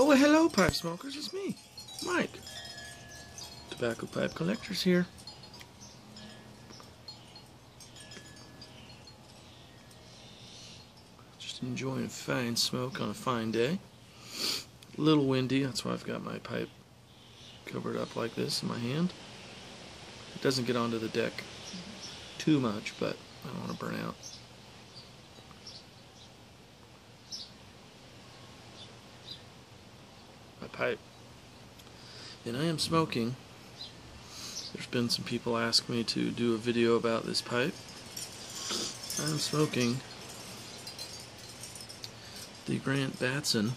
well, hello, pipe smokers. It's me, Mike. Tobacco Pipe Collectors here. Just enjoying a fine smoke on a fine day. A little windy, that's why I've got my pipe covered up like this in my hand. It doesn't get onto the deck too much, but I don't want to burn out. My pipe. And I am smoking. There's been some people ask me to do a video about this pipe. I'm smoking the Grant Batson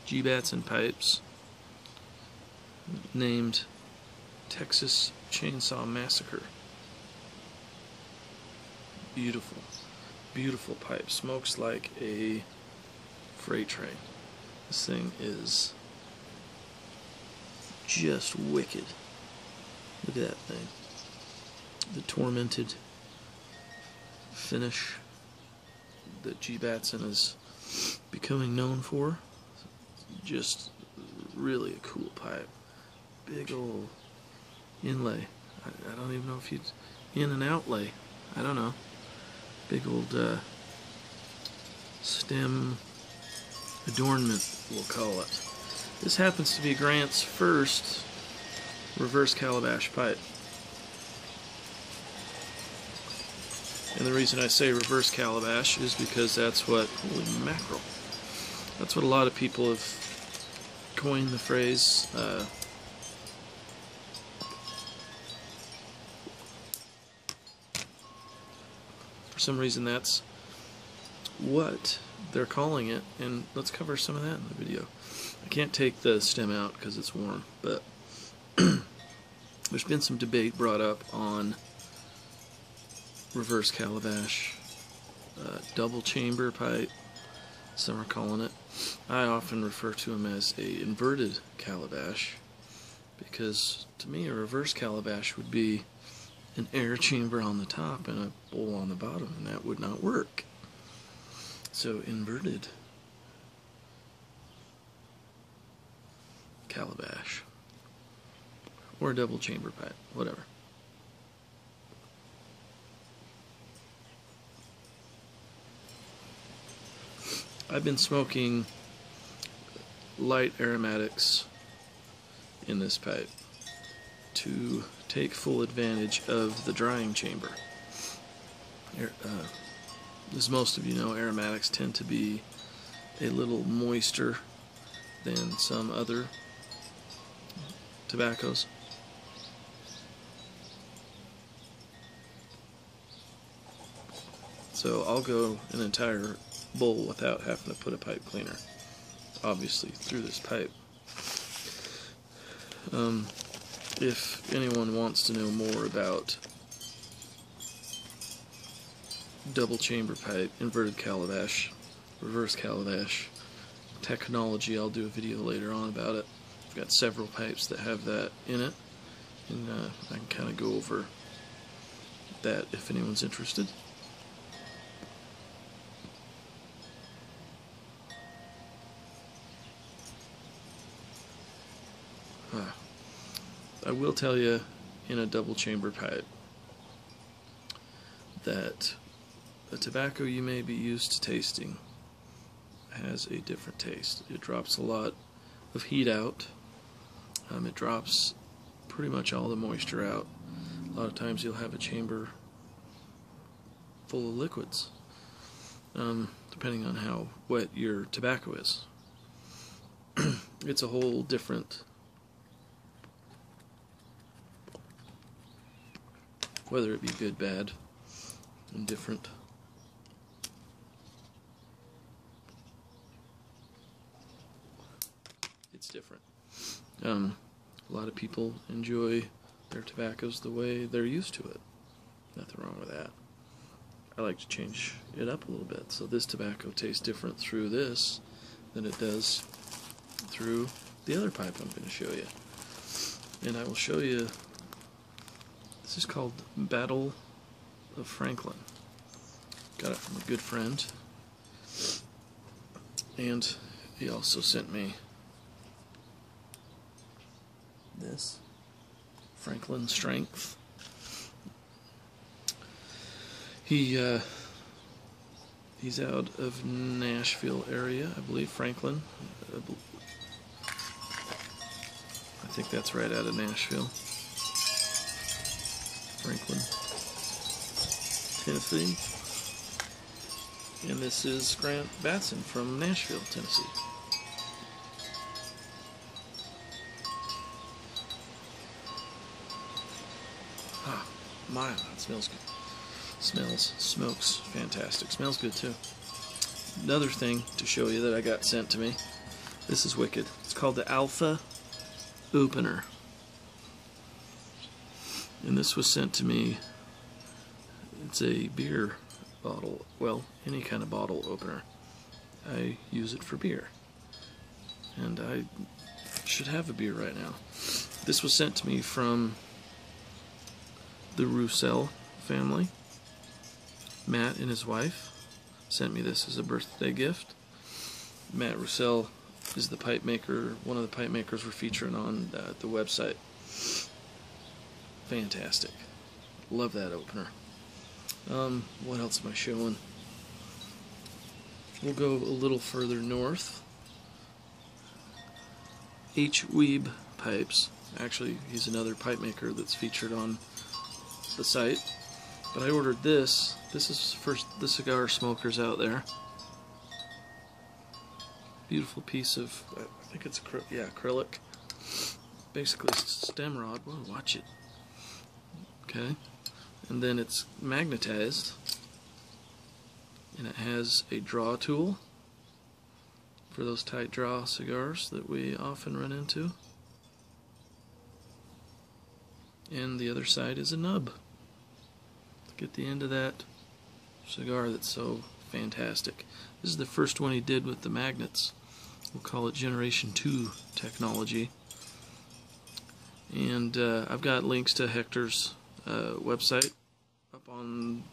G. Batson pipes named Texas Chainsaw Massacre. Beautiful, beautiful pipe. Smokes like a freight train. This thing is just wicked. Look at that thing. The tormented finish that G. Batson is becoming known for. Just really a cool pipe. Big old inlay. I don't even know if you'd in and outlay. I don't know. Big old stem adornment, we'll call it. This happens to be Grant's first reverse calabash pipe. And the reason I say reverse calabash is because that's what, holy mackerel, that's what a lot of people have coined the phrase. For some reason that's what they're calling it, and let's cover some of that in the video. I can't take the stem out because it's warm, but there's been some debate brought up on reverse calabash, double chamber pipe, some are calling it. I often refer to them as a inverted calabash, because to me a reverse calabash would be an air chamber on the top and a bowl on the bottom, and that would not work. So inverted calabash, or a double chamber pipe, whatever. I've been smoking light aromatics in this pipe to take full advantage of the drying chamber. As most of you know, aromatics tend to be a little moister than some other tobaccos. So I'll go an entire bowl without having to put a pipe cleaner, obviously, through this pipe. If anyone wants to know more about double chamber pipe, inverted calabash, reverse calabash technology, I'll do a video later on about it. I've got several pipes that have that in it, and I can kind of go over that if anyone's interested. I will tell you, in a double chamber pipe, that the tobacco you may be used to tasting has a different taste. It drops a lot of heat out. It drops pretty much all the moisture out. A lot of times you'll have a chamber full of liquids, depending on how wet your tobacco is. It's a whole different, whether it be good, bad, indifferent. It's different. A lot of people enjoy their tobaccos the way they're used to it. Nothing wrong with that. I like to change it up a little bit. So this tobacco tastes different through this than it does through the other pipe I'm going to show you. And I will show you. This is called Battle of Franklin. Got it from a good friend. And he also sent me this Franklin Strength. He's out of Nashville area, I believe. Franklin. I think that's right out of Nashville. Franklin, Tennessee. And this is Grant Batson from Nashville, Tennessee. Ah, my, that smells good. Smokes fantastic. Smells good too. Another thing to show you that I got sent to me. This is wicked. It's called the Alpha Opener. And this was sent to me. It's a beer bottle, well, any kind of bottle opener. I use it for beer. And I should have a beer right now. This was sent to me from the Roussel family. Matt and his wife sent me this as a birthday gift. Matt Roussel is the pipe maker, one of the pipe makers we're featuring on the website. Fantastic. Love that opener. What else am I showing? We'll go a little further north. H. Weeb Pipes. Actually, he's another pipe maker that's featured on the site. But I ordered this. This is for the cigar smokers out there. Beautiful piece of, I think it's acrylic. Basically stem rod. Whoa, watch it. Okay. And then it's magnetized. And it has a draw tool for those tight draw cigars that we often run into. And the other side is a nub. Get the end of that cigar that's so fantastic. This is the first one he did with the magnets. We'll call it Generation 2 technology. And I've got links to Hector's website up on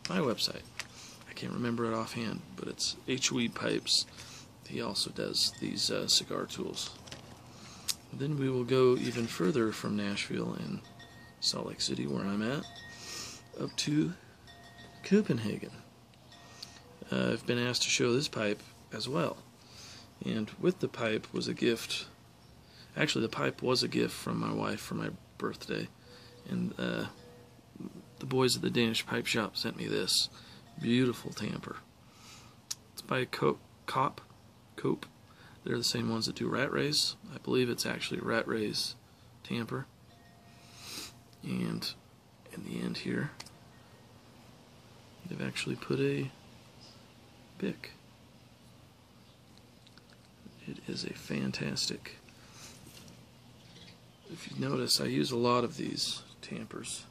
my website. I can't remember it offhand, but it's H. Weeb Pipes. He also does these cigar tools. Then we will go even further from Nashville and Salt Lake City, where I'm at, up to Copenhagen. I've been asked to show this pipe as well. And with the pipe was a gift. Actually, the pipe was a gift from my wife for my birthday. And the boys at the Danish Pipe Shop sent me this beautiful tamper. It's by Cope. They're the same ones that do Rat Rays. I believe it's actually Rat Rays tamper. And in the end here, they've actually put a bic. It is a fantastic. If you notice, I use a lot of these tampers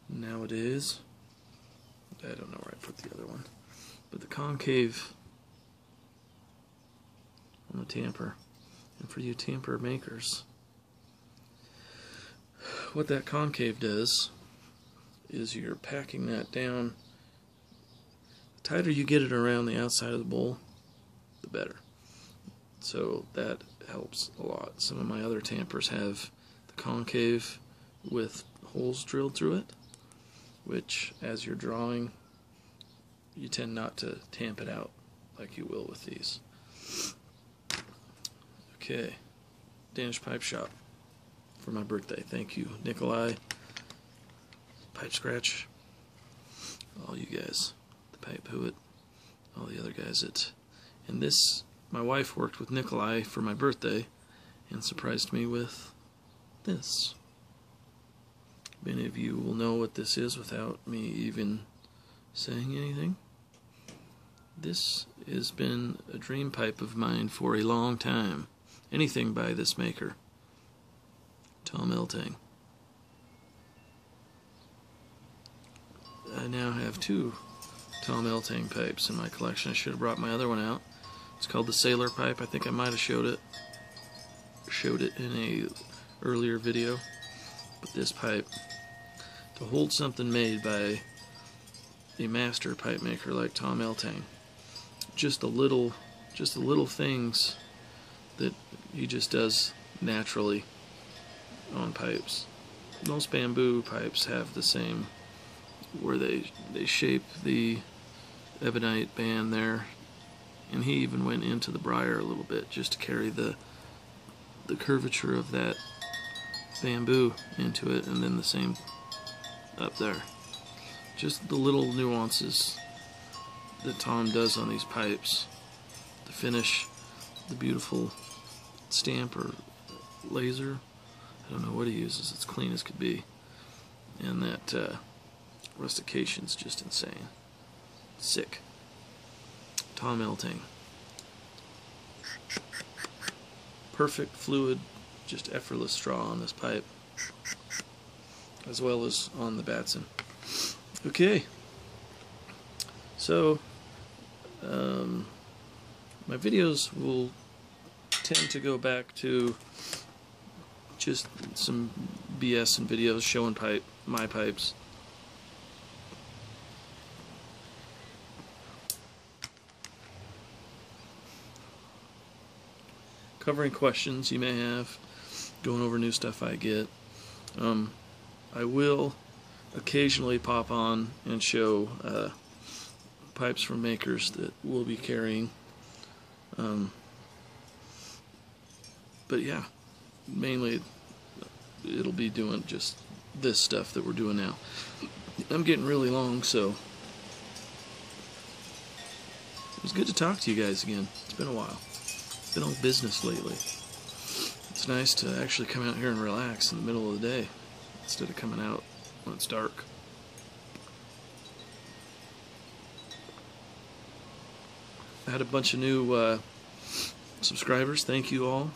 nowadays. I don't know where I put the other one. But the concave on the tamper, and for you tamper makers, what that concave does is you're packing that down. The tighter you get it around the outside of the bowl, the better. So that helps a lot. Some of my other tampers have the concave with holes drilled through it, which as you're drawing, you tend not to tamp it out like you will with these. Okay, Danish Pipe Shop for my birthday. Thank you, Nikolai, Pipe Scratch, all you guys, the Pipe Hoot, all the other guys and this, my wife worked with Nikolai for my birthday and surprised me with this. Many of you will know what this is without me even saying anything. This has been a dream pipe of mine for a long time. Anything by this maker, Tom Eltang. I now have 2 Tom Eltang pipes in my collection. I should have brought my other one out. It's called the Sailor Pipe. I think I might have showed it in a earlier video. But this pipe, to hold something made by a master pipe maker like Tom Eltang, just the little things that he just does naturally on pipes. Most bamboo pipes have the same, where they shape the ebonite band there, and he even went into the briar a little bit just to carry the curvature of that bamboo into it, and then the same up there. Just the little nuances that Tom does on these pipes to finish the beautiful stamp or laser. I don't know what he uses. It's clean as could be, and that rustication's just insane. Sick. Tom Eltang. Perfect fluid, just effortless straw on this pipe, as well as on the Batson. Okay, so my videos will tend to go back to just some BS and videos showing my pipes. Covering questions you may have, going over new stuff I get. I will occasionally pop on and show pipes from makers that we'll be carrying. But yeah, mainly it'll be doing just this stuff that we're doing now. I'm getting really long, so it was good to talk to you guys again. It's been a while. Been on business lately. It's nice to actually come out here and relax in the middle of the day instead of coming out when it's dark. I had a bunch of new subscribers. Thank you all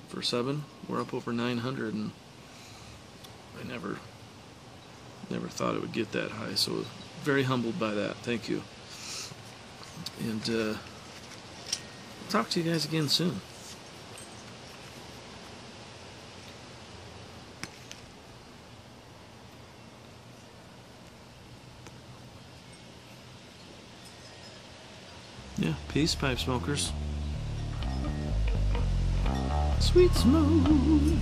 for subbing. We're up over 900, and I never thought it would get that high, so very humbled by that. Thank you. And I'll talk to you guys again soon. Yeah, peace, pipe smokers. Sweet smoke.